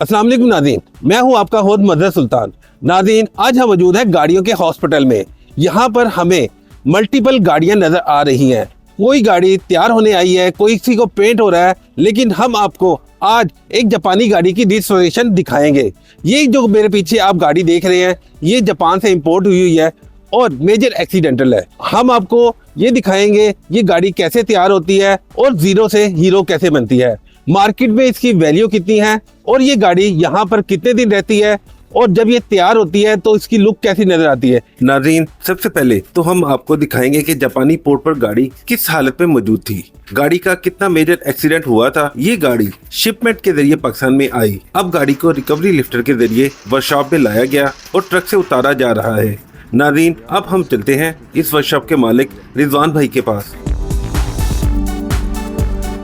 अस्सलाम वालेकुम नाज़रीन, मैं हूं आपका होस्ट मदर सुल्तान। नाज़रीन, आज हम मौजूद है गाड़ियों के हॉस्पिटल में। यहाँ पर हमें मल्टीपल गाड़ियां नजर आ रही हैं। कोई गाड़ी तैयार होने आई है, कोई किसी को पेंट हो रहा है, लेकिन हम आपको आज एक जापानी गाड़ी की रिस्टोरेशन दिखाएंगे। ये जो मेरे पीछे आप गाड़ी देख रहे हैं, ये जापान से इंपोर्ट हुई है और मेजर एक्सीडेंटल है। हम आपको ये दिखाएंगे ये गाड़ी कैसे तैयार होती है और जीरो से हीरो कैसे बनती है, मार्केट में इसकी वैल्यू कितनी है और ये गाड़ी यहाँ पर कितने दिन रहती है और जब ये तैयार होती है तो इसकी लुक कैसी नजर आती है। नाज़रीन, सबसे पहले तो हम आपको दिखाएंगे कि जापानी पोर्ट पर गाड़ी किस हालत में मौजूद थी, गाड़ी का कितना मेजर एक्सीडेंट हुआ था। ये गाड़ी शिपमेंट के जरिए पाकिस्तान में आई। अब गाड़ी को रिकवरी लिफ्टर के जरिए वर्कशॉप में लाया गया और ट्रक से उतारा जा रहा है। नाज़रीन, अब हम चलते हैं इस वर्कशॉप के मालिक रिजवान भाई के पास।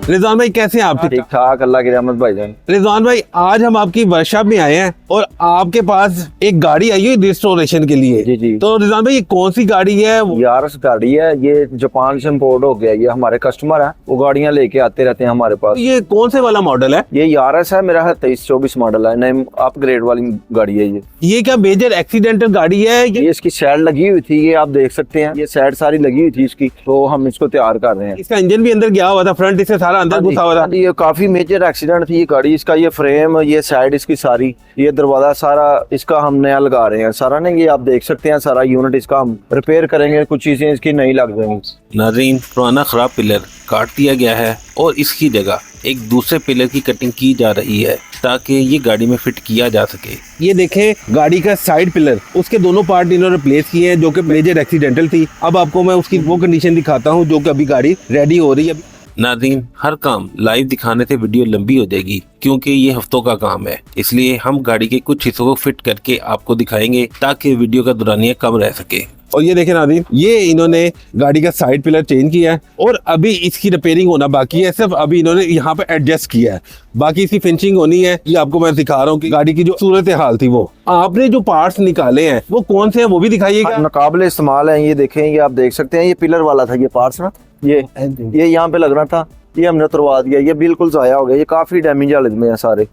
रिजवान भाई, कैसे हैं आप? ठीक ठाक, अल्लाह की रहमत भाईजान। रिजवान भाई, आज हम आपकी वर्कशॉप में आए हैं और आपके पास एक गाड़ी आई है रिस्टोरेशन के लिए। जी जी। तो रिजवान भाई, ये कौन सी गाड़ी है? यारस गाड़ी है, ये जापान से इम्पोर्ट हो गया। ये हमारे कस्टमर है, वो गाड़ियां लेके आते रहते हैं हमारे पास। ये कौन से वाला मॉडल है? ये यारस है, मेरा है 23-24 मॉडल है, नई अपग्रेड वाली गाड़ी है। ये क्या मेजर एक्सीडेंटल गाड़ी है? ये इसकी साइड लगी हुई थी, ये आप देख सकते हैं, ये साइड सारी लगी हुई थी इसकी, तो हम इसको तैयार कर रहे हैं। इसका इंजन भी अंदर गया हुआ था, फ्रंट इससे सारा अंदर घुसा हुआ था। ये काफी मेजर एक्सीडेंट थी ये गाड़ी। इसका ये फ्रेम, ये साइड इसकी सारी, ये दरवाजा सारा इसका हम नया लगा रहे हैं सारा ने। ये आप देख सकते हैं सारा यूनिट इसका हम रिपेयर करेंगे, कुछ चीजें इसकी नई लग जाएंगी। नाज़रीन, पुराना खराब पिलर काट दिया गया है और इसकी जगह एक दूसरे पिलर की कटिंग की जा रही है ताकि ये गाड़ी में फिट किया जा सके। ये देखें, गाड़ी का साइड पिलर, उसके दोनों पार्ट इन्होंने रिप्लेस किए हैं जो कि मेजर एक्सीडेंटल थी। अब आपको मैं उसकी वो कंडीशन दिखाता हूँ जो कि अभी गाड़ी रेडी हो रही है। नाज़रीन, हर काम लाइव दिखाने से वीडियो लंबी हो जाएगी क्योंकि ये हफ्तों का काम है, इसलिए हम गाड़ी के कुछ हिस्सों को फिट करके आपको दिखाएंगे ताकि वीडियो का दुरानिया कम रह सके। और ये देखें नाज़रीन, ये इन्होंने गाड़ी का साइड पिलर चेंज किया है और अभी इसकी रिपेयरिंग होना बाकी है। सिर्फ अभी इन्होंने यहाँ पे एडजस्ट किया है, बाकी इसकी फिनिशिंग होनी है। ये आपको मैं दिखा रहा हूँ कि गाड़ी की जो सूरत हाल थी, वो आपने जो पार्ट्स निकाले हैं वो कौन से हैं वो भी दिखाइएगा। नाकाबिले इस्तेमाल है, ये देखें, ये आप देख सकते हैं। ये पिलर वाला था ये पार्ट्स ना, ये यहाँ पे लगना था, ये हमने उतरवा दिया। ये बिल्कुल जाया हो गया, ये काफी डैमेज हालत में है सारे।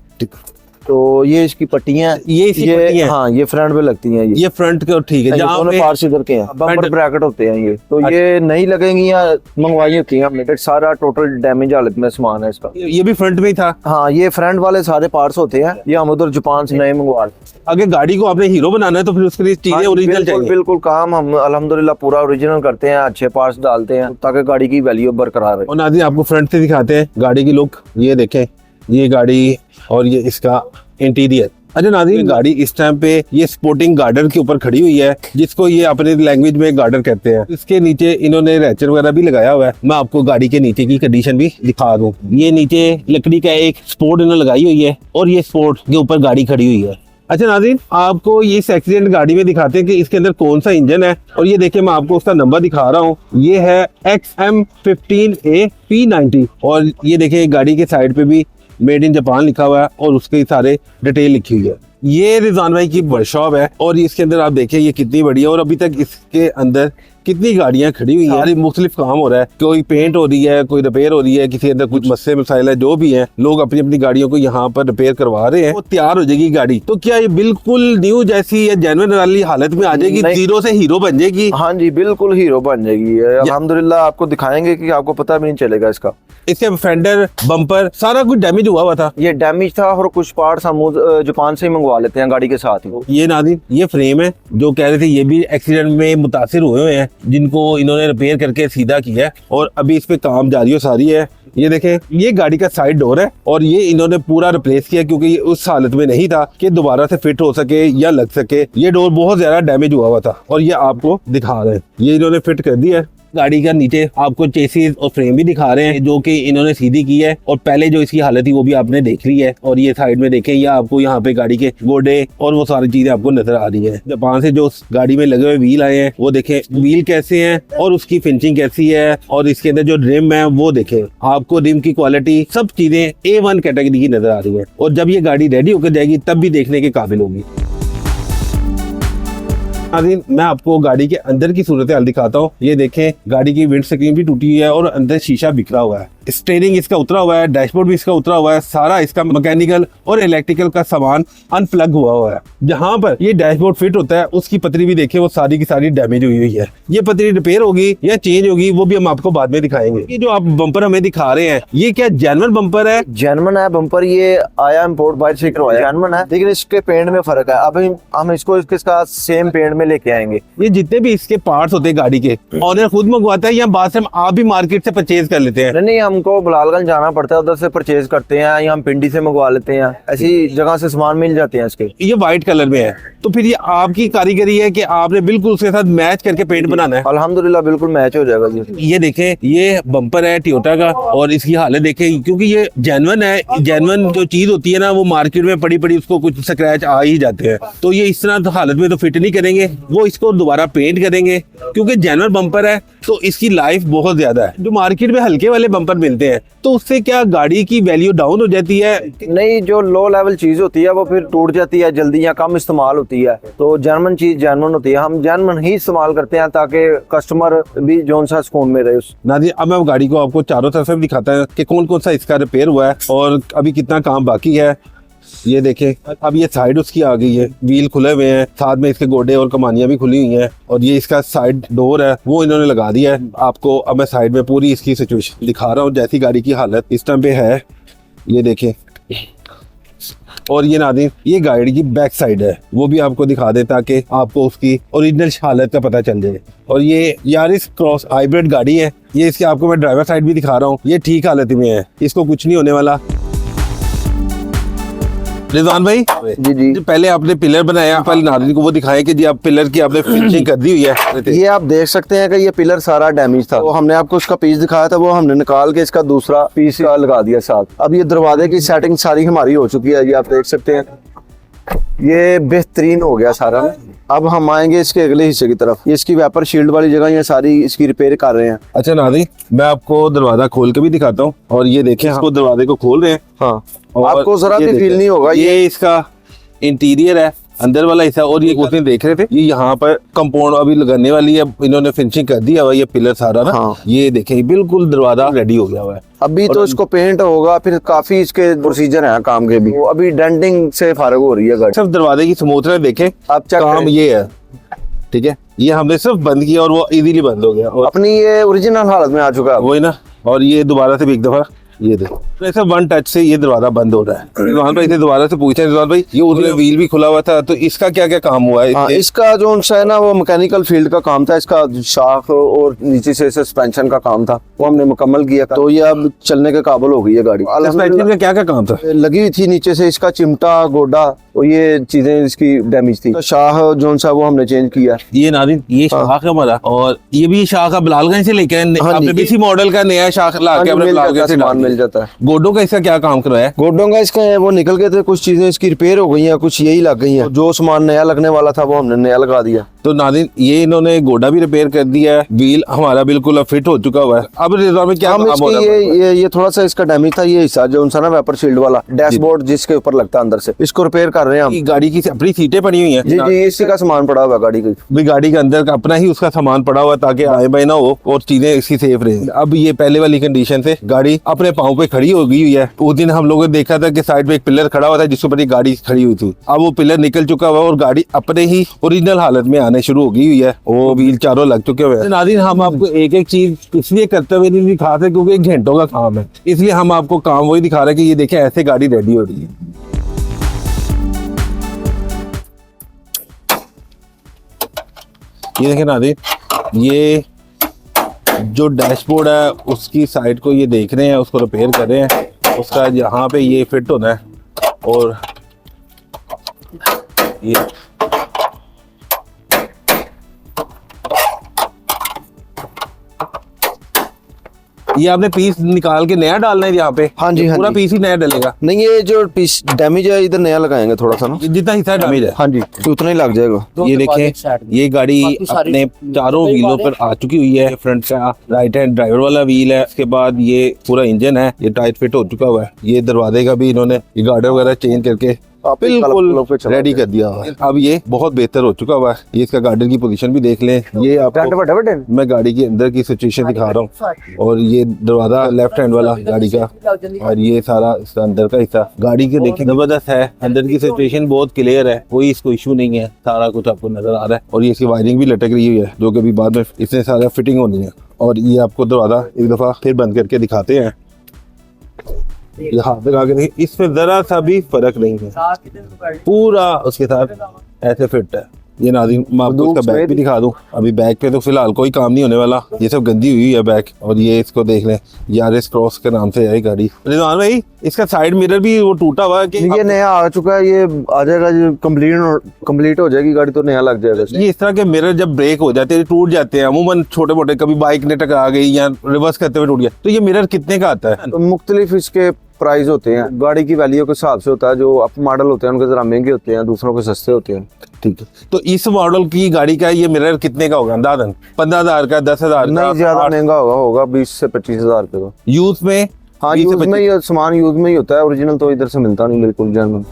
तो ये इसकी पट्टियां, ये पट्टियां, हाँ, ये फ्रंट पे लगती हैं। ये फ्रंट के ठीक है, जहाँ पे पार्ट्स इधर के हैं, बम्पर ब्रैकेट होते हैं ये। तो ये नहीं लगेंगी या मंगवाई होती हैं हमने। सारा टोटल डैमेज हालत में सामान है इसका। ये भी फ्रंट में ही था? हाँ, ये फ्रंट वाले सारे पार्ट्स होते हैं, ये हम उधर जापान से नए मंगवा। अगर गाड़ी को आपने हीरो बनाना है तो फिर उसके लिए चीजें ओरिजिनल चाहिए। बिल्कुल, काम हम अल्हम्दुलिल्लाह पूरा ओरिजिनल करते हैं, अच्छे पार्ट्स डालते हैं ताकि गाड़ी की वैल्यू बरकरार रहे। और नाज़रीन, आपको फ्रंट से दिखाते हैं गाड़ी की लुक। ये देखें, ये गाड़ी और ये इसका इंटीरियर। अच्छा नाज़रीन, गाड़ी इस टाइम पे ये स्पोर्टिंग गार्डर के ऊपर खड़ी हुई है, जिसको ये अपने लैंग्वेज में गार्डर कहते हैं। इसके नीचे इन्होंने रैचर वगैरह भी लगाया हुआ है। मैं आपको गाड़ी के नीचे की कंडीशन भी दिखा दूं। ये नीचे लकड़ी का एक सपोर्ट इन्होंने लगाई हुई है और ये सपोर्ट के ऊपर गाड़ी खड़ी हुई है। अच्छा नाज़रीन, आपको ये एक्सीडेंट गाड़ी में दिखाते हैं कि इसके अंदर कौन सा इंजन है। और ये देखिए, मैं आपको उसका नंबर दिखा रहा हूँ, ये है XM15A P90। और ये देखिए, गाड़ी के साइड पे भी मेड इन जापान लिखा हुआ है और उसके सारे डिटेल लिखी हुई है। ये रिजवान भाई की वर्कशॉप है और इसके अंदर आप देखें ये कितनी बड़ी है और अभी तक इसके अंदर कितनी गाड़ियां खड़ी हुई हैं। सारी मुख्तलिफ काम हो रहा है, कोई पेंट हो रही है, कोई रिपेयर हो रही है, किसी अंदर कुछ मसले मसाइल है, जो भी है, लोग अपनी अपनी गाड़ियों को यहाँ पर रिपेयर करवा रहे हैं। वो तैयार हो जाएगी गाड़ी। तो क्या ये बिल्कुल न्यू जैसी या जेन्युइन वाली हालत में आ जाएगी, जीरो से हीरो बन जाएगी? हाँ जी, बिल्कुल हीरो बन जाएगी। अल्हम्दुलिल्लाह आपको दिखाएंगे कि आपको पता भी नहीं चलेगा इसका। इसके फेंडर, बम्पर सारा कुछ डैमेज हुआ था। ये डैमेज था और कुछ पार्ट्स हम जापान से ही मंगवा लेते हैं गाड़ी के साथ ही। ये नाज़रीन, ये फ्रेम है जो कह रहे थे, ये भी एक्सीडेंट में मुतासिर हुए हैं, जिनको इन्होंने रिपेयर करके सीधा किया है और अभी इस पे काम जारी हो सारी है। ये देखें, ये गाड़ी का साइड डोर है और ये इन्होंने पूरा रिप्लेस किया क्योंकि ये उस हालत में नहीं था कि दोबारा से फिट हो सके या लग सके। ये डोर बहुत ज्यादा डैमेज हुआ था और ये आपको दिखा रहे हैं, ये इन्होंने फिट कर दिया है। गाड़ी का नीचे आपको चेसिस और फ्रेम भी दिखा रहे हैं जो कि इन्होंने सीधी की है और पहले जो इसकी हालत थी वो भी आपने देख ली है। और ये साइड में देखें, या आपको यहाँ पे गाड़ी के गोडे और वो सारी चीजें आपको नजर आ रही है। जापान से जो गाड़ी में लगे हुए व्हील आए हैं वो देखें, व्हील कैसे हैं और उसकी फिनिशिंग कैसी है और इसके अंदर जो रिम है वो देखें। आपको रिम की क्वालिटी, सब चीजें A1 कैटेगरी की नजर आ रही है और जब ये गाड़ी रेडी होकर जाएगी तब भी देखने के काबिल होगी। नाज़रीन, मैं आपको गाड़ी के अंदर की सूरत हाल दिखाता हूँ। ये देखें, गाड़ी की विंड स्क्रीन भी टूटी हुई है और अंदर शीशा बिखरा हुआ है। स्टीयरिंग इसका उतरा हुआ है, डैशबोर्ड भी इसका उतरा हुआ है। सारा इसका मैकेनिकल और इलेक्ट्रिकल का सामान अनप्लग हुआ है। जहाँ पर ये डैशबोर्ड फिट होता है उसकी पतरी भी देखिए, वो सारी की सारी डैमेज हुई है। ये पतरी रिपेयर होगी या चेंज होगी वो भी हम आपको बाद में दिखाएंगे। ये जो आप बम्पर हमें दिखा रहे हैं, ये क्या जेन्युइन बम्पर है? जेन्युइन है बम्पर, ये आया इम्पोर्ट बाहर से करवाया, जेन्युइन है, लेकिन इसके पेंट में फर्क है। अभी हम इसको इसका सेम पेंट में लेके आएंगे। ये जितने भी इसके पार्ट्स होते हैं गाड़ी के, ऑनर खुद मंगवाता है या बाद से आप भी मार्केट से परचेज कर लेते हैं? नहीं, हमको बिलालगंज जाना पड़ता है, उधर से परचेज करते हैं या हम पिंडी से मंगवा लेते हैं। ऐसी जगह से सामान मिल जाते हैं इसके। ये व्हाइट कलर में है, तो फिर ये आपकी कारीगरी है कि आपने बिल्कुल उसके साथ मैच करके पेंट बनाना है? अल्हम्दुलिल्लाह बिल्कुल मैच हो जाएगा जी। ये देखें, ये बम्पर है टोयोटा का और इसकी हालत देखें, क्योंकि ये जेन्युइन है। जेन्युइन जो चीज होती है ना, वो मार्केट में पड़ी पड़ी उसको कुछ स्क्रैच आ ही जाते हैं। तो ये इस तरह तो हालत में तो फिट नहीं करेंगे, वो इसको दोबारा पेंट करेंगे। क्योंकि जेन्युइन बम्पर है तो इसकी लाइफ बहुत ज्यादा है। जो मार्केट में हल्के वाले बम्पर मिलते हैं तो उससे क्या गाड़ी की वैल्यू डाउन हो जाती है? नहीं, जो लो लेवल चीज होती है वो फिर टूट जाती है जल्दी या कम इस्तेमाल होती है। तो जेन्युइन चीज जेन्युइन होती है, हम जेन्युइन ही इस्तेमाल करते हैं ताकि कस्टमर भी जोन सा सुकून में रहे। नाज़रीन, अब मैं गाड़ी को आपको चारों तरफ से दिखाता है कि कौन कौन सा इसका रिपेयर हुआ है और अभी कितना काम बाकी है। ये देखें, अब ये साइड उसकी आ गई है, व्हील खुले हुए हैं, साथ में इसके गोडे और कमानियां भी खुली हुई हैं और ये इसका साइड डोर है वो इन्होंने लगा दिया है। आपको अब मैं साइड में पूरी इसकी सिचुएशन दिखा रहा हूँ, जैसी गाड़ी की हालत इस टाइम पे है। ये देखें, और ये नाज़रीन, ये गाड़ी की बैक साइड है, वो भी आपको दिखा दे ताकि आपको उसकी ओरिजिनल हालत का पता चल जाए। और ये यारिस क्रॉस हाइब्रिड गाड़ी है। ये इसके आपको मैं ड्राइवर साइड भी दिखा रहा हूँ, ये ठीक हालत में है, इसको कुछ नहीं होने वाला। रिजवान भाई जी, पहले आपने पिलर बनाया, पहले नाज़रीन को वो दिखाया कि जी आप पिलर की आपने फिनिशिंग कर दी हुई है। ये आप देख सकते हैं कि ये पिलर सारा डैमेज था, तो हमने आपको उसका पीस दिखाया था, वो हमने निकाल के इसका दूसरा पीस लगा दिया साथ। अब ये दरवाजे की सेटिंग सारी हमारी हो चुकी है, ये आप देख सकते हैं, ये बेहतरीन हो गया सारा। अब हम आएंगे इसके अगले हिस्से की तरफ। ये इसकी वेपर शील्ड वाली जगह ये सारी इसकी रिपेयर कर रहे हैं। अच्छा नाज़रीन, मैं आपको दरवाजा खोल के भी दिखाता हूँ और ये देखें, इसको दरवाजे को खोल रहे हैं। हाँ, और आपको जरा भी फील नहीं होगा। ये इसका इंटीरियर है, अंदर वाला हिस्सा। और ये उसने देख रहे थे, ये यहाँ पर कंपाउंड अभी लगाने वाली है, इन्होंने फिनिशिंग कर दिया हुआ ये पिलर सारा ना। हाँ। ये देखें, बिल्कुल दरवाजा रेडी हो गया हुआ है। अभी तो इसको पेंट होगा, फिर काफी इसके प्रोसीजर हैं काम के भी। तो अभी डेंटिंग से फारग हो रही है गाड़ी। सिर्फ दरवाजे की स्मूथनेस देखें, आप चेक काम करें। ये है, ठीक है। ये हमने सिर्फ बंद किया और वो इजीली बंद हो गया और अपनी ये ओरिजिनल हालत में आ चुका है। वही ना। और ये दोबारा से भी एक दफा ये देखो, ऐसा वन टच से ये दरवाजा बंद हो रहा है। रिजवान भाई से दोबारा से पूछे, रिजवान भाई ये उसमें व्हील भी खुला हुआ था, तो इसका क्या क्या काम हुआ है? हाँ, इसका जो है ना वो मैकेनिकल फील्ड का काम था। इसका शाख और नीचे से सस्पेंशन का काम था, वो हमने मुकम्मल किया। तो ये अब चलने के काबिल हो गई है गाड़ी। सस्पेंशन का क्या क्या काम था? लगी हुई थी नीचे से इसका चिमटा, गोडा और ये चीजें इसकी डैमेज थी। तो शाह जो सा वो हमने चेंज किया। ये नाज़रीन, ये शाख है हमारा, और ये भी शाख बिलालगंज से लेके आपने इसी मॉडल का नया शाख ला के अपने बिलालगंज से डाल मिल जाता है। गोडों का इसका क्या काम करवाया? गोडों का इसका वो निकल गए थे, कुछ चीजें इसकी रिपेयर हो गई हैं, कुछ यही लग गई हैं। जो सामान नया लगने वाला था वो हमने नया लगा दिया। तो नाज़रीन, ये इन्होंने गोडा भी रिपेयर कर दिया है, व्हील हमारा बिल्कुल फिट हो चुका हुआ है। अब रिजॉर्ट में क्या काम हो रहा है? ये थोड़ा सा इसका डैमेज था, ये हिस्सा जो ना वेपर शील्ड वाला डैशबोर्ड जिसके ऊपर लगता है अंदर से, इसको रिपेयर कर रहे हैं हम। गाड़ी की अपनी सीटें पड़ी हुई हैं। जी, इसी का सामान पड़ा हुआ गाड़ी की। भी गाड़ी के अंदर का अपना ही उसका सामान पड़ा हुआ, ताकि आए बाय ना हो और चीजें इसकी सेफ रहे। अब ये पहले वाली कंडीशन से गाड़ी अपने पाँव पे खड़ी हो गई हुई है। उस दिन हम लोगों ने देखा था कि साइड में एक पिलर खड़ा हुआ था जिसके ऊपर गाड़ी खड़ी हुई थी। अब वो पिलर निकल चुका हुआ और गाड़ी अपने ही ओरिजिनल हालत में आने शुरू हो गई हुई है। वो व्हील चारों लग चुके हुए हैं। नाज़रीन, हम आपको एक एक चीज इसलिए करते हुए नहीं दिखाते क्योंकि 1 घंटों का काम है, इसलिए हम आपको काम वही दिखा रहे हैं कि ये देखें ऐसे गाड़ी रेडी हो रही है। ये देखें नाज़रीन, ये जो डैशबोर्ड है उसकी साइड को ये देख रहे हैं, उसको रिपेयर कर रहे हैं। उसका यहाँ पे ये फिट होना है और ये ये आपने पीस निकाल के नया डालना है यहाँ पे? हाँ जी, हाँ पूरा जी। पीस ही नया डलेगा? नहीं, ये जो पीस डैमेज है इधर नया लगाएंगे थोड़ा सा ना, जितना हिस्सा डैमेज है। हाँ जी, तो उतना ही लग जाएगा। ये देखें, ये गाड़ी अपने चारों व्हीलों पर आ चुकी हुई है। फ्रंट का राइट हैंड ड्राइवर वाला व्हील है, उसके बाद ये पूरा इंजन है, ये टाइट फिट हो चुका हुआ है। ये दरवाजे का भी इन्होंने ये गार्डर वगैरह चेंज करके आप बिल्कुल रेडी कर दिया हुआ है। अब ये बहुत बेहतर हो चुका हुआ है। ये इसका गार्डन की पोजीशन भी देख लें। ये आपको मैं गाड़ी के अंदर की सिचुएशन दिखा रहा हूँ, और ये दरवाजा लेफ्ट हैंड वाला गाड़ी का, और ये सारा इसका अंदर का हिस्सा गाड़ी के देखिए जबरदस्त है। अंदर की सिचुएशन बहुत क्लियर है, कोई इसको इशू नहीं है, सारा कुछ आपको नजर आ रहा है। और ये इसकी वायरिंग भी लटक रही हुई है, जो कि अभी बाद में इससे सारा फिटिंग होनी है। और ये आपको दरवाजा एक दफा फिर बंद करके दिखाते हैं। ये हाथ लगा के देखिए, इसमें जरा सा भी फर्क नहीं है, पूरा उसके साथ ऐसे फिट है। ये नाज़रीन मैं आपको इसका बैग भी दिखा दूं। अभी बैग पे तो फिलहाल कोई काम नहीं होने वाला, ये सब गंदी हुई है बैग। और ये इसको देख लें, यारिस क्रॉस के नाम से है गाड़ी। रिजवान भाई, इसका साइड मिरर भी वो टूटा हुआ है कि ये नया आ चुका है, ये आ जाएगा जो कंप्लीट हो जाएगी गाड़ी तो नया लग जाएगा। ये इस तरह के मिरर जब ब्रेक हो जाते हैं, टूट जाते हैं अमूमन छोटे मोटे, कभी बाइक ने टकरा गई या रिवर्स करते हुए टूट गया, तो ये मिरर कितने का आता है? तो मुख्तलिफ इसके प्राइस होते हैं, गाड़ी की वैल्यू के हिसाब से होता है। जो अप मॉडल होते हैं उनके जरा महंगे होते हैं, दूसरों के सस्ते होते हैं। ठीक है, तो इस मॉडल की गाड़ी का ये मिरर कितने का होगा अंदाजन? 15,000 का, 10,000 का? नहीं, ज्यादा महंगा होगा 20 से 25,000 रुपए का। यूज में? हाँ, यूज में ये सामान यूज में ही होता है, ओरिजिनल तो इधर से मिलता नहीं बिल्कुल जर्मन।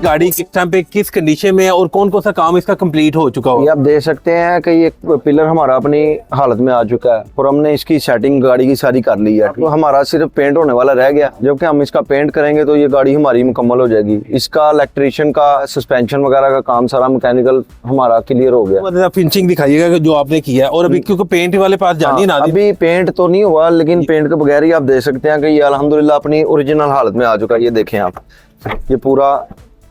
गाड़ी किस टाइम पे किस कंडीशन में है और कौन कौन सा काम इसका कंप्लीट हो चुका हो? ये आप देख सकते हैं कि ये पिलर हमारा अपनी हालत में आ चुका है, और हमने इसकी सेटिंग गाड़ी की सारी कर ली है। तो हमारा सिर्फ पेंट होने वाला रह गया, जबकि हम इसका पेंट करेंगे तो ये गाड़ी हमारी मुकम्मल हो जाएगी। इसका इलेक्ट्रिशियन का सस्पेंशन वगैरह का काम सारा मैकेनिकल हमारा क्लियर हो गया। मतलब फिनिशिंग दिखाइएगा कि जो आपने किया है। और अभी क्योंकि पेंट वाले पास जानी है ना, अभी पेंट तो नहीं हुआ, लेकिन पेंट के बगैर ही आप देख सकते हैं कि ये अल्हम्दुलिल्लाह अपनी ओरिजिनल हालत में आ चुका है। ये देखें आप, ये पूरा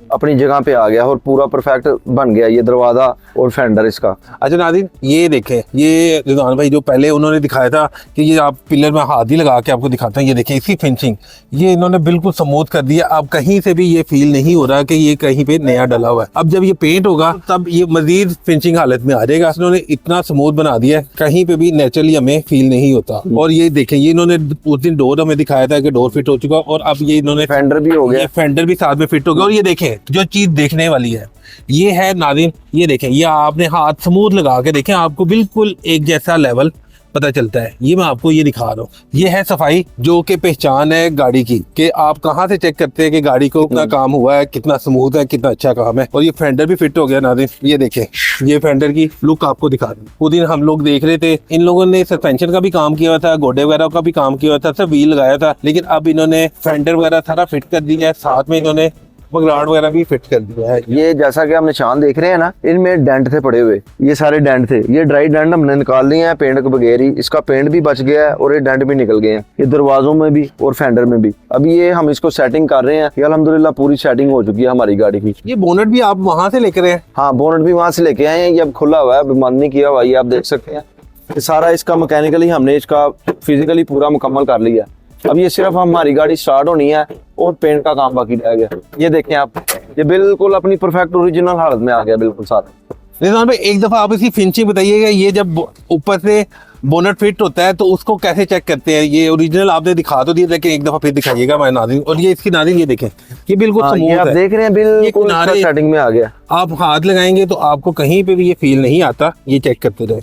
अपनी जगह पे आ गया और पूरा परफेक्ट बन गया ये दरवाजा और फेंडर इसका। अच्छा नाज़रीन, ये देखें, ये रिजवान भाई जो पहले उन्होंने दिखाया था कि ये आप पिलर में हाथ ही लगा के आपको दिखाते हैं, ये देखें इसकी फिनिशिंग, ये इन्होंने बिल्कुल स्मूथ कर दिया। अब कहीं से भी ये फील नहीं हो रहा कि ये कहीं पे नया डला हुआ है। अब जब ये पेंट होगा तब ये मजीद फिनिशिंग हालत में आ जाएगा। इन्होंने इतना स्मूथ बना दिया है, कहीं पे भी नेचुरली हमें फील नहीं होता। और ये देखें, ये इन्होंने उस दिन डोर हमें दिखाया था कि डोर फिट हो चुका, और अब ये इन्होंने फेंडर भी हो गया, फेंडर भी साथ में फिट हो गया। और ये देखें जो चीज देखने वाली है, ये है नाज़रीन, ये देखें, ये आपने हाथ स्मूथ लगा के देखें, आपको बिल्कुल एक जैसा लेवल पता चलता है। ये मैं आपको ये दिखा रहा हूँ, ये है सफाई जो कि पहचान है गाड़ी की, कि आप कहाँ से चेक करते हैं कि गाड़ी को कितना काम हुआ है, कितना स्मूथ है, कितना अच्छा काम है। और ये फेंडर भी फिट हो गया नाज़रीन, ये देखें, ये फेंडर की लुक आपको दिखा रहा हूँ। उस दिन हम लोग देख रहे थे, इन लोगों ने सस्पेंशन का भी काम किया हुआ था, गोडे वगैरह का भी काम किया हुआ था, सब व्हील लगाया था, लेकिन अब इन्होंने फेंडर वगैरह सारा फिट कर दिया है, साथ में इन्होंने मगराट वगैरह भी फिट कर दिया है। ये जैसा कि आप निशान देख रहे हैं ना, इनमें डेंट थे पड़े हुए, ये सारे डेंट थे, ये ड्राई डेंट हमने निकाल दिए हैं पेंट के बगैर ही। इसका पेंट भी बच गया है और ये डेंट भी निकल गए हैं, ये दरवाजों में भी और फेंडर में भी। अब ये हम इसको सेटिंग कर रहे हैं, ये अल्हम्दुलिल्लाह पूरी सेटिंग हो चुकी है हमारी गाड़ी की। ये बोनट भी आप वहां से लेकर आए? हाँ, बोनट भी वहां से लेके आए हैं, ये अब खुला हुआ है, अभी बंद नहीं किया हुआ, ये आप देख सकते हैं। ये सारा इसका मैकेनिकली हमने इसका फिजिकली पूरा मुकम्मल कर लिया। अब ये सिर्फ हमारी गाड़ी स्टार्ट होनी है और पेंट का काम बाकी रह गया। ये देखें आप, ये बिल्कुल अपनी परफेक्ट ओरिजिनल हालत में आ गया बिल्कुल सारा। रिजवान भाई, एक दफा आप इसकी फिनिशिंग बताइएगा, ये जब ऊपर से बोनट फिट होता है तो उसको कैसे चेक करते हैं? ये ओरिजिनल आपने दिखा तो दिया, लेकिन एक दफा फिर दिखाइएगा हमारे नाज़रीन। और ये इसकी नाज़रीन, ये देखें, ये बिल्कुल स्मूथ है, आप देख रहे हैं बिल्कुल सेटिंग में आ गया। आप हाथ लगाएंगे तो आपको कहीं पे भी ये फील नहीं आता। ये चेक करते रहे,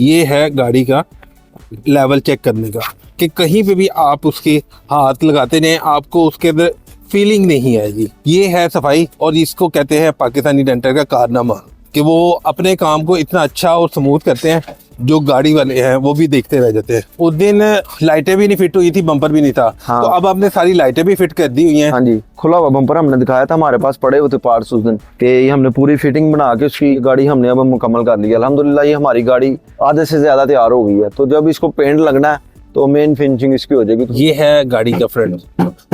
ये है गाड़ी का लेवल चेक करने का, कि कहीं पे भी आप उसके हाथ लगाते नहीं, आपको उसके अंदर फीलिंग नहीं आएगी। ये है सफाई, और इसको कहते हैं पाकिस्तानी डेंटर का कारनामा, कि वो अपने काम को इतना अच्छा और स्मूथ करते हैं, जो गाड़ी वाले हैं वो भी देखते रह जाते हैं। उस दिन लाइटें भी नहीं फिट हुई थी, बम्पर भी नहीं था। हाँ। तो अब आपने सारी लाइटें भी फिट कर दी हुई हैं। हाँ जी, खुला हुआ बम्पर हमने दिखाया था, हमारे पास पड़े हुए थे पार्ट्स उस दिन, कि ये हमने पूरी फिटिंग बना के उसकी गाड़ी हमने अब मुकम्मल कर ली। अल्हम्दुलिल्लाह ये हमारी गाड़ी आधे से ज्यादा तैयार हो गई है। तो जब इसको पेंट लगना है तो मेन फिनिशिंग इसकी हो जाएगी। ये है गाड़ी का फ्रंट,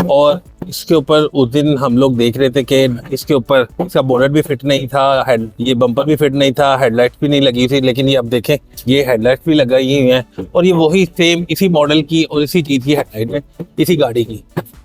और इसके ऊपर उस दिन हम लोग देख रहे थे कि इसके ऊपर इसका बोनट भी फिट नहीं था, ये बम्पर भी फिट नहीं था, हेडलाइट भी नहीं लगी थी, लेकिन ये अब देखें, ये हेडलाइट भी लगाई हुई हैं, और ये वही सेम इसी मॉडल की और इसी चीज की हेडलाइट है, इसी गाड़ी की,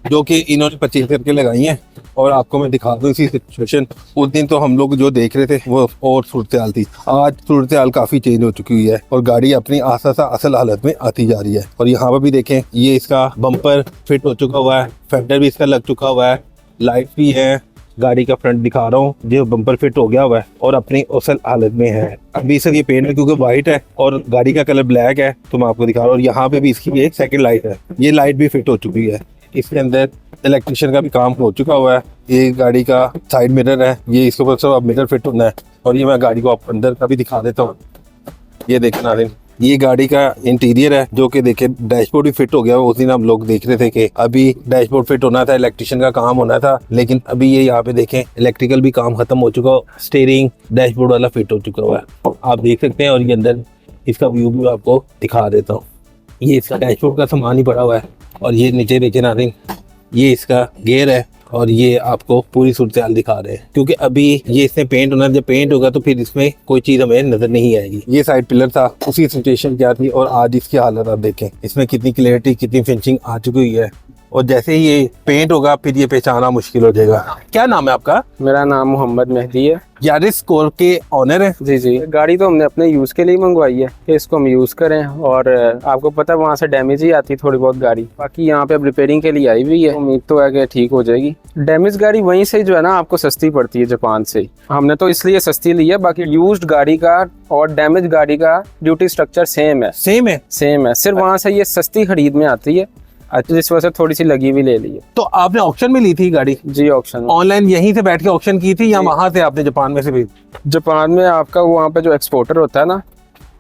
जो कि इन्होंने 25 करके लगाई हैं। और आपको मैं दिखा दूं इसी सिचुएशन, उस दिन तो हम लोग जो देख रहे थे वो और सूरत हाल थी, आज सूरत हाल काफी चेंज हो चुकी हुई है, और गाड़ी अपनी आसा असल हालत में आती जा रही है। और यहाँ पर भी देखें, ये इसका बम्पर फिट हो चुका हुआ है, फेंडर भी इसका लग चुका हुआ है, लाइट भी है, गाड़ी का फ्रंट दिखा रहा हूँ, जो बम्पर फिट हो गया हुआ है और अपनी असल हालत में है। अभी सर ये पेंट है क्योंकि वाइट है और गाड़ी का कलर ब्लैक है, तो मैं आपको दिखा रहा हूँ। और यहाँ पे भी इसकी एक सेकंड लाइट है, ये लाइट भी फिट हो चुकी है। इसके अंदर इलेक्ट्रिशियन का भी काम हो चुका हुआ है। ये गाड़ी का साइड मिरर है, ये इसके ऊपर सब मिरर फिट होना है। और ये मैं गाड़ी को आप अंदर का भी दिखा देता हूँ। ये देखना नाज़रीन, ये गाड़ी का इंटीरियर है जो कि देखे डैशबोर्ड भी फिट हो गया। उस दिन हम लोग देख रहे थे कि अभी डैशबोर्ड फिट होना था, इलेक्ट्रिशियन का काम होना था, लेकिन अभी ये यहाँ पे देखें इलेक्ट्रिकल भी काम खत्म हो चुका, स्टीयरिंग डैशबोर्ड वाला फिट हो चुका हुआ है, आप देख सकते हैं। और ये अंदर इसका व्यू भी आपको दिखा देता हूँ। ये इसका डैशबोर्ड का सामान ही पड़ा हुआ है। और ये नीचे देखे नाज़रीन, ये इसका गियर है और ये आपको पूरी सूरत हाल दिखा रहे हैं, क्योंकि अभी ये इसमें पेंट होना है। जब पेंट होगा तो फिर इसमें कोई चीज़ हमें नजर नहीं आएगी। ये साइड पिलर था, उसकी सिचुएशन क्या थी और आज इसकी हालत आप देखें, इसमें कितनी क्लियरिटी कितनी फिनिशिंग आ चुकी हुई है। और जैसे ही ये पेंट होगा फिर ये पहचाना मुश्किल हो जाएगा। क्या नाम है आपका? मेरा नाम मोहम्मद मेहदी है। यारिस कोर के ऑनर है? जी, गाड़ी तो हमने अपने यूज़ के लिए मंगवाई है कि इसको हम यूज़ करें। और आपको पता है वहाँ से डैमेज ही आती थोड़ी बहुत गाड़ी, बाकी यहाँ पे अब रिपेयरिंग के लिए आई हुई है। उम्मीद तो है कि ठीक हो जाएगी। डैमेज गाड़ी वहीं से जो है ना आपको सस्ती पड़ती है, जापान से। हमने तो इसलिए सस्ती ली है, बाकी यूज्ड गाड़ी का और डैमेज गाड़ी का ड्यूटी स्ट्रक्चर सेम है। सेम है, सिर्फ वहाँ से ये सस्ती खरीद में आती है। अच्छा, जिस वजह से थोड़ी सी लगी भी ले ली है। तो आपने ऑक्शन में ली थी गाड़ी? जी, ऑक्शन ऑनलाइन यहीं से बैठ के ऑक्शन की थी या वहां से आपने जापान में से भी? जापान में आपका वहाँ पे जो एक्सपोर्टर होता है ना,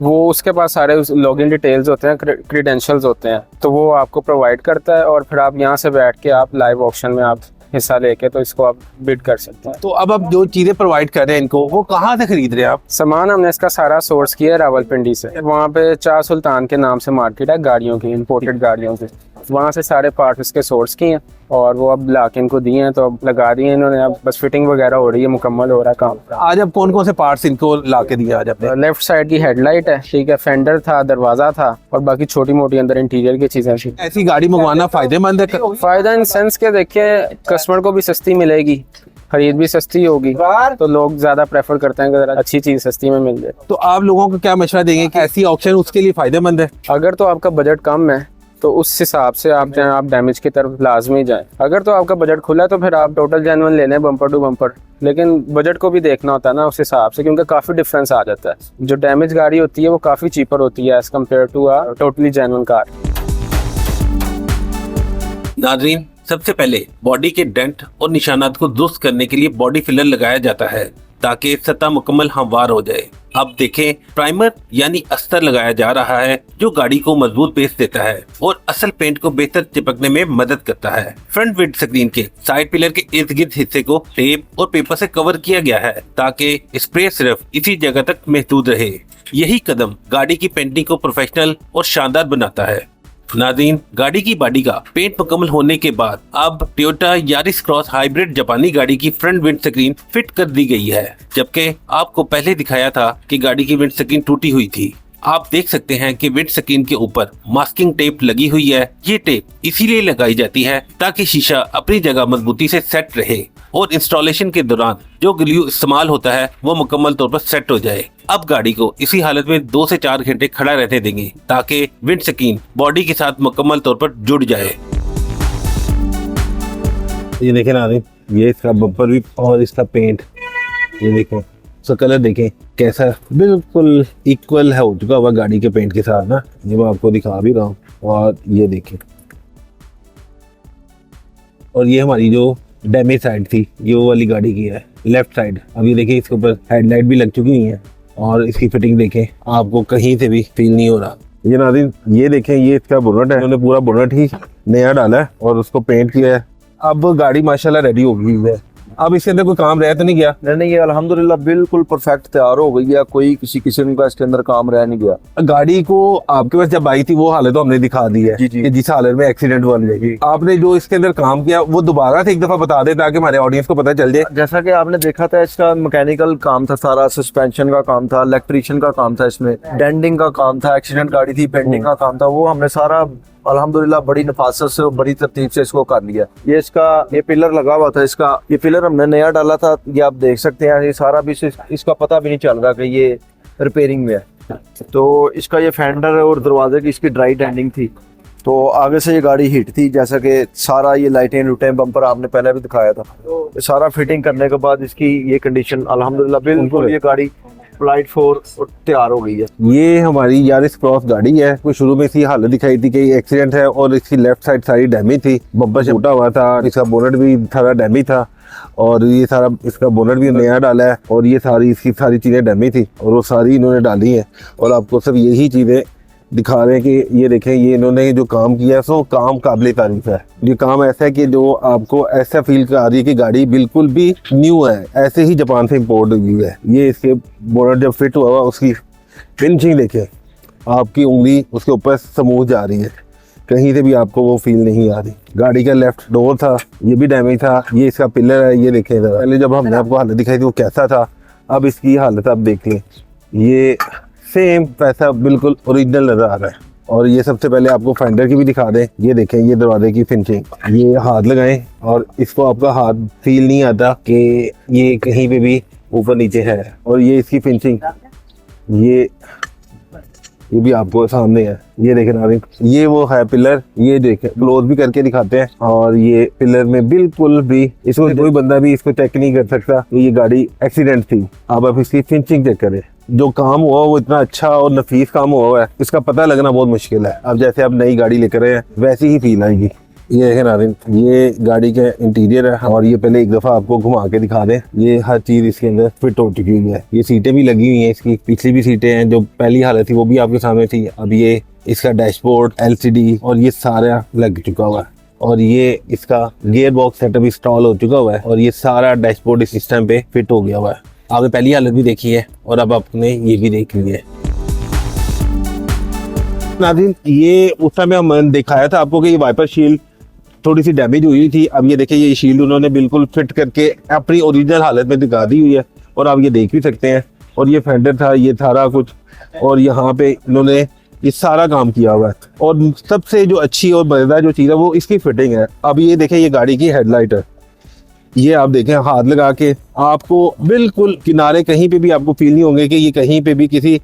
वो उसके पास सारे लॉगिन डिटेल्स होते हैं, क्रीडेंशियल्स होते हैं, तो वो आपको प्रोवाइड करता है। और फिर आप यहाँ से बैठ के आप लाइव ऑक्शन में आप हिस्सा लेके तो इसको आप बिड कर सकते हैं। तो अब आप जो चीजें प्रोवाइड कर रहे हैं इनको, वो कहाँ से खरीद रहे हैं आप? सामान हमने इसका सारा सोर्स किया है रावलपिंडी से। वहाँ पे चार सुल्तान के नाम से मार्केट है गाड़ियों की, इंपोर्टेड गाड़ियों की। वहाँ से सारे पार्ट्स इसके सोर्स किए हैं और वो अब ला के इनको दिए हैं, तो अब लगा दिए इन्होंने। अब बस फिटिंग वगैरह हो रही है, मुकम्मल हो रहा है काम। आज अब कौन कौन से पार्ट्स इनको ला के दिए आज आपने? लेफ्ट साइड की हेडलाइट है, ठीक है, फेंडर था, दरवाजा था और बाकी छोटी मोटी अंदर इंटीरियर की चीजें थी। ऐसी गाड़ी मंगवाना फायदेमंद है? फायदा इन सेंस के देखिए, कस्टमर को भी सस्ती मिलेगी, खरीद भी सस्ती होगी, तो लोग ज्यादा प्रेफर करते हैं कि जरा अच्छी चीज सस्ती में मिल जाए। तो आप लोगों को क्या मशवरा देंगे कि ऐसी ऑप्शन उसके लिए फायदेमंद है? अगर तो आपका बजट कम है तो उस हिसाब से आप जाएं, आप डैमेज की तरफ लाजमी जाएं। अगर तो आपका बजट खुला है तो फिर आप टोटल जेन्युइन ले लें, बम्पर टू बम्पर। लेकिन बजट को भी देखना होता है ना उस हिसाब से, क्योंकि काफ़ी डिफरेंस आ जाता है। जो डैमेज गाड़ी होती है वो काफ़ी चीपर होती है as compare to a totally genuine car. नाज़रीन, सबसे पहले बॉडी के डेंट और निशानात को दुरुस्त करने के लिए बॉडी फिलर लगाया जाता है ताकि सतह मुकम्मल हमवार हो जाए। अब देखें, प्राइमर यानी अस्तर लगाया जा रहा है जो गाड़ी को मजबूत बेस देता है और असल पेंट को बेहतर चिपकने में मदद करता है। फ्रंट विंड स्क्रीन के साइड पिलर के इर्द गिर्द हिस्से को टेप और पेपर से कवर किया गया है ताकि स्प्रे सिर्फ इसी जगह तक महदूद रहे। यही कदम गाड़ी की पेंटिंग को प्रोफेशनल और शानदार बनाता है। नाज़रीन, गाड़ी की बॉडी का पेंट मुकम्मल होने के बाद अब टोयोटा यारिस क्रॉस हाइब्रिड जापानी गाड़ी की फ्रंट विंड स्क्रीन फिट कर दी गई है, जबकि आपको पहले दिखाया था कि गाड़ी की विंड स्क्रीन टूटी हुई थी। आप देख सकते हैं कि विंड स्क्रीन के ऊपर मास्किंग टेप लगी हुई है। ये टेप इसीलिए लगाई जाती है ताकि शीशा अपनी जगह मजबूती से सेट रहे और इंस्टॉलेशन के दौरान जो ग्लू इस्तेमाल होता है वो मुकम्मल तौर पर सेट हो जाए। अब गाड़ी को इसी हालत में 2 से 4 घंटे खड़ा रहने देंगे ताकि विंड स्क्रीन बॉडी के साथ मुकम्मल तौर पर जुड़ जाए। ये देखें ना, ये इसका बम्पर भी और इसका पेंट, ये देखें, उसका कलर देखें कैसा बिल्कुल इक्वल है हो चुका हुआ गाड़ी के पेंट के साथ ना। ये मैं आपको दिखा भी रहा हूँ। और ये देखें, और ये हमारी जो डैमेज साइड थी ये वो वाली गाड़ी की है, लेफ्ट साइड। अब ये देखिए इसके ऊपर हेडलाइट भी लग चुकी हुई है और इसकी फिटिंग देखें, आपको कहीं से भी फील नहीं हो रहा। ये नाज़रीन, ये देखें, ये इसका बोनट है, उन्होंने पूरा बोनट ही नया डाला है और उसको पेंट किया है। अब गाड़ी माशाल्लाह रेडी हो गई है। अब इसके अंदर कोई काम रह तो नहीं गया? नहीं, ये अल्हम्दुलिल्लाह बिल्कुल परफेक्ट तैयार हो गई है। कोई किसी किस्म का इसके अंदर काम रह नहीं गया। गाड़ी को आपके पास जब आई थी वो हालत तो हमने दिखा दी है जी, जी। कि जिस हालत में एक्सीडेंट बन जाएगी। आपने जो इसके अंदर काम किया वो दोबारा से एक दफा बता दे ताकि हमारे ऑडियंस को पता चल जाए। जैसा कि आपने देखा था, इसका मैकेनिकल काम था, सारा सस्पेंशन का काम था, इलेक्ट्रिशियन का काम था, इसमें डेंटिंग का काम था, एक्सीडेंट गाड़ी थी, पेंटिंग का काम था, वो हमने सारा अल्हम्दुलिल्लाह बड़ी नफासत से और बड़ी तरतीब से इसको कर लिया। ये पिलर लगा हुआ था, इसका ये पिलर हमने नया डाला था। ये आप देख सकते हैं, ये सारा भी इसका पता भी नहीं चल रहा कि ये रिपेयरिंग में है। तो इसका ये फेंडर और दरवाजे की इसकी ड्राई डेंटिंग थी। तो आगे से ये गाड़ी हिट थी, जैसा कि सारा ये लाइटें लुटें बम्पर आपने पहले भी दिखाया था। तो सारा फिटिंग करने के बाद इसकी ये कंडीशन अल्हम्दुलिल्लाह बिल्कुल ये गाड़ी फ्लाइट 4 तैयार हो गई है। ये हमारी यारिस क्रॉस गाड़ी है। कोई शुरू में इसकी हालत दिखाई थी कि एक्सीडेंट है और इसकी लेफ्ट साइड सारी डैमेज थी, बम्पर टूटा हुआ था, इसका बोनट भी सारा डैमेज था और ये सारा इसका बोनट भी नया डाला है और ये सारी इसकी सारी चीज़ें डैमेज थी और वो सारी इन्होंने डाली हैं। और आपको सब यही चीज़ें दिखा रहे हैं कि ये देखें, ये इन्होंने जो काम किया है सो काम काबिल तारीफ है। ये काम ऐसा है कि जो आपको ऐसा फील करा रही है कि गाड़ी बिल्कुल भी न्यू है, ऐसे ही जापान से इम्पोर्ट हुई है। ये इसके बोनट जब फिट हुआ उसकी फिनिशिंग देखें, आपकी उंगली उसके ऊपर स्मूथ जा रही है, कहीं से भी आपको वो फील नहीं आ रही। गाड़ी का लेफ्ट डोर था, ये भी डैमेज था। ये इसका पिलर है, ये देखें जरा। पहले जब हमने आपको हालत दिखाई थी वो कैसा था, अब इसकी हालत आप देख लें, ये सेम वैसा बिल्कुल ओरिजिनल नजर आ रहा है। और ये सबसे पहले आपको फेंडर की भी दिखा दें, ये देखें ये दरवाजे की फिनिशिंग, ये हाथ लगाएं और इसको आपका हाथ फील नहीं आता कि ये कहीं पे भी ऊपर नीचे है। और ये इसकी फिनिशिंग, ये भी आपको सामने है, ये देखें नाज़रीन, ये वो है पिलर, ये देखें क्लोज भी करके दिखाते हैं। और ये पिलर में बिल्कुल भी इसको कोई बंदा भी इसको चेक नहीं कर सकता कि ये गाड़ी एक्सीडेंट थी। अब इसकी फिनिशिंग चेक करें, जो काम हुआ वो इतना अच्छा और नफीस काम हुआ है, इसका पता लगना बहुत मुश्किल है। अब जैसे आप नई गाड़ी लेकर आए हैं वैसी ही फील आएगी। ये है नाज़रीन, ये गाड़ी का इंटीरियर है और ये पहले एक दफ़ा आपको घुमा के दिखा दें। ये हर चीज़ इसके अंदर फिट हो चुकी हुई है। ये सीटें भी लगी हुई हैं, इसकी पिछली भी सीटें हैं, जो पहली हालत थी वो भी आपके सामने थी। अब ये इसका डैशबोर्ड, LCD और ये सारा लग चुका हुआ है। और ये इसका गियर बॉक्स सेटअप इंस्टॉल हो चुका हुआ है और ये सारा डैशबोर्ड इस सिस्टम पे फिट हो गया हुआ है। आपने पहली हालत भी देखी है और अब आपने ये भी देख ली है। नाज़रीन, ये उस समय हम दिखाया था आपको कि ये वाइपर शील्ड थोड़ी सी डैमेज हुई थी। अब ये देखिए, ये शील्ड उन्होंने बिल्कुल फिट करके अपनी ओरिजिनल हालत में दिखा दी हुई है और आप ये देख भी सकते हैं। और ये फेंडर था, ये सारा कुछ, और यहाँ पे इन्होंने ये सारा काम किया हुआ है। और सबसे जो अच्छी और मजेदार जो चीज़ है वो इसकी फिटिंग है। अब ये देखें, ये गाड़ी की हेडलाइट है, ये आप देखें हाथ लगा के आपको बिल्कुल किनारे कहीं पे भी आपको फील नहीं होंगे कि ये कहीं पे भी किसी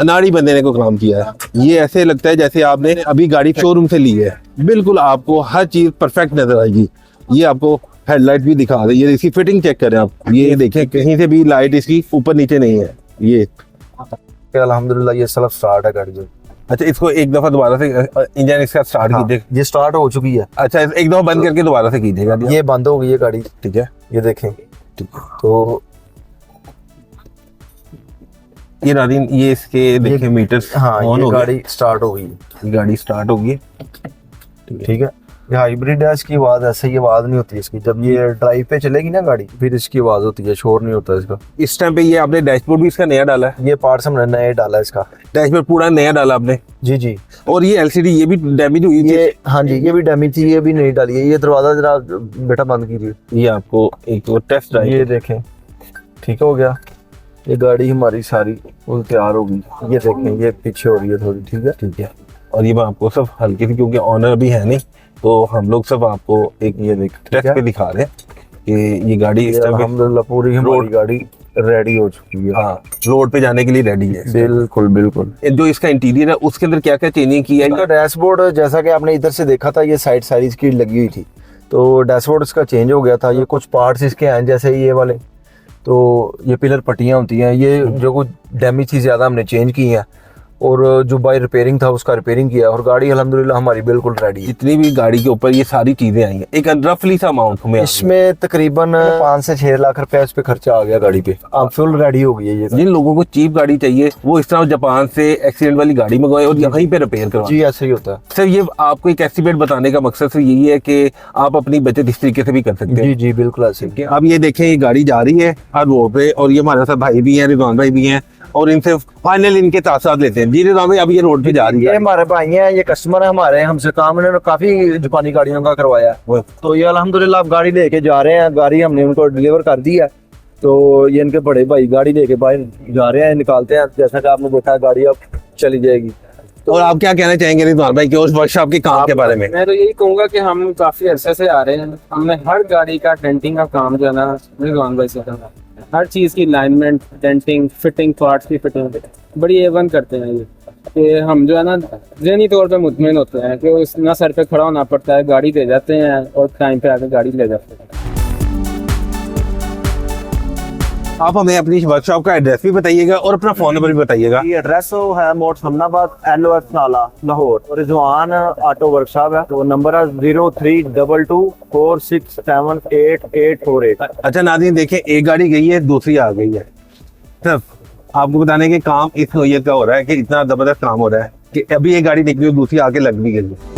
अनाड़ी बंदे ने को काम किया है। ये ऐसे लगता है जैसे आपने अभी गाड़ी शोरूम से ली है, बिल्कुल आपको हर चीज परफेक्ट नजर आएगी। ये आपको हेडलाइट भी दिखा दे, ये इसकी फिटिंग चेक करें आप, ये देखें कहीं से भी लाइट इसकी ऊपर नीचे नहीं है। ये अल्हम्दुलिल्लाह ये सेल्फ स्टार्ट है गाड़ी। अच्छा, इसको एक दफा दोबारा से इंजन इसका स्टार्ट कीजिए। ये स्टार्ट हो चुकी है। अच्छा, एक दफा बंद करके दोबारा से कीजिएगा। ये बंद हो गई है गाड़ी, ठीक है, ये देखें। तो ये नाज़रीन, ये इसके देखें मीटर हाँ, ऑन हो ये गया, गाड़ी स्टार्ट हो गई है। गाड़ी स्टार्ट होगी। ठीक है, ये हाइब्रिड है, इसकी आवाज़ ऐसे ही आवाज़ नहीं होती इसकी। जब ये ड्राइव पे चलेगी ना गाड़ी, फिर इसकी आवाज़ होती है, शोर नहीं होता इसका। इस टाइम पे ये आपने डैशबोर्ड भी इसका नया डाला है? ये पार्ट्स हमने नए डाला है इसका, डैशबोर्ड पूरा नया डाला आपने? जी जी। और ये LCD ये भी डैमेज हुई थी? ये हाँ जी, ये भी डैमेज थी, ये भी नहीं डाली है। ये दरवाजा जरा बेटा बंद कीजिए। ये आपको एक टेस्ट ड्राइव, ये देखें, ठीक हो गया। ये गाड़ी हमारी सारी फुल तैयार हो गई। ये देखें, ये पीछे हो रही है थोड़ी, ठीक है। ठीक है। और ये मैं आपको सब हल्की सी, क्योंकि ऑनर भी है नहीं, तो हम लोग सब आपको एक ये देख टेस्ट पे दिखा रहे हैं कि ये गाड़ी इस टाइम अल्हम्दुलिल्लाह पूरी हमारी गाड़ी रेडी हो चुकी है। हाँ, रोड पे जाने के लिए रेडी है। बिल्कुल बिल्कुल। जो इसका इंटीरियर है उसके अंदर क्या क्या चेंजिंग की है? इसका डैशबोर्ड जैसा कि आपने इधर से देखा था, ये साइड साइज की लगी हुई थी, तो डैशबोर्ड इसका चेंज हो गया था। ये कुछ पार्ट्स इसके हैं जैसे ये वाले, तो ये पिलर पट्टियाँ होती हैं, ये जो कुछ डैमेज थी ज़्यादा हमने चेंज की हैं। और जो बाय रिपेयरिंग था उसका रिपेयरिंग किया और गाड़ी अल्हम्दुलिल्लाह हमारी बिल्कुल रेडी है। जितनी भी गाड़ी के ऊपर ये सारी चीजें आई हैं, एक रफली सा अमाउंट हमें इसमें तकरीबन 5 से 6 लाख रुपए इस पे खर्चा आ गया गाड़ी पे। अब फुल रेडी हो गई है ये। जिन लोगों को चीप गाड़ी चाहिए वो इस तरह जापान से एक्सीडेंट वाली गाड़ी मंगवाए और यहीं पे रिपेयर करवाए। जी ऐसे ही होता है सर। ये आपको एक एस्टिमेट बताने का मकसद से यही है कि आप अपनी बचत इस तरीके से भी कर सकते हैं। जी जी बिल्कुल ऐसे। अब ये देखें, ये गाड़ी जा रही है हर रोड पे और ये हमारे साथ भाई भी हैं, रिजवान भाई भी हैं, और इनसे फाइनल इनके साथ लेते हैं। जी रिजवान भाई, अब ये रोड पे जा रही है, ये हमारे भाई हैं, ये कस्टमर है हमारे, हमसे काम इन्होंने काफी जापानी गाड़ियों का करवाया है। तो ये अल्हम्दुलिल्लाह आप गाड़ी लेके जा रहे हैं, गाड़ी हमने उनको डिलीवर कर दी है। तो ये इनके बड़े भाई गाड़ी लेके बाहर जा रहे हैं, निकालते हैं। जैसा कि आपने देखा है गाड़ी अब चली जाएगी। और आप क्या कहना चाहेंगे रिजवान भाई कि उस वर्कशॉप के काम के बारे में? मैं तो यही कहूंगा कि हम काफी अरसे से आ रहे हैं, हमने हर गाड़ी का डेंटिंग का काम जो है ना रिजवान भाई से करना, हर चीज की अलाइनमेंट, डेंटिंग, फिटिंग, पार्ट्स की फिटिंग बड़ी A1 करते हैं। ये कि हम जो है ना ज़हनी तौर पे मुतमिन होते हैं कि उस ना सर पे खड़ा होना पड़ता है, गाड़ी दे जाते हैं और टाइम पे आके गाड़ी ले जाते हैं। आप हमें अपनी वर्कशॉप का एड्रेस भी बताइएगा और अपना फोन नंबर भी बताइएगा। ये एड्रेस है मोट समनाबाद LOS नाला लाहौर, और रिजवान ऑटो वर्कशॉप है, तो नंबर है 032246784848। अच्छा नाज़रीन देखें, एक गाड़ी गई है, दूसरी आ गई है। सिर्फ आपको बताने के काम इस नौयत का हो रहा है कि इतना जबरदस्त काम हो रहा है कि अभी एक गाड़ी निकली और दूसरी आके लग भी गई है।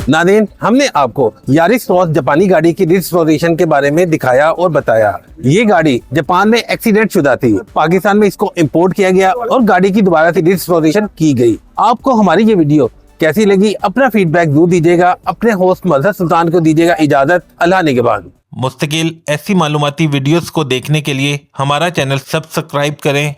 नाज़रीन, हमने आपको यारिस क्रॉस जापानी गाड़ी की रिस्टोरेशन के बारे में दिखाया और बताया। ये गाड़ी जापान में एक्सीडेंट शुदा थी, पाकिस्तान में इसको इंपोर्ट किया गया और गाड़ी की दोबारा से रिस्टोरेशन की गई। आपको हमारी ये वीडियो कैसी लगी, अपना फीडबैक जरूर दीजिएगा। अपने होस्ट मजहर सुल्तान को दीजिएगा इजाजत। अल्लाह निगहबान। मुस्तकिल ऐसी मालूमाती वीडियोस को देखने के लिए हमारा चैनल सब्सक्राइब करें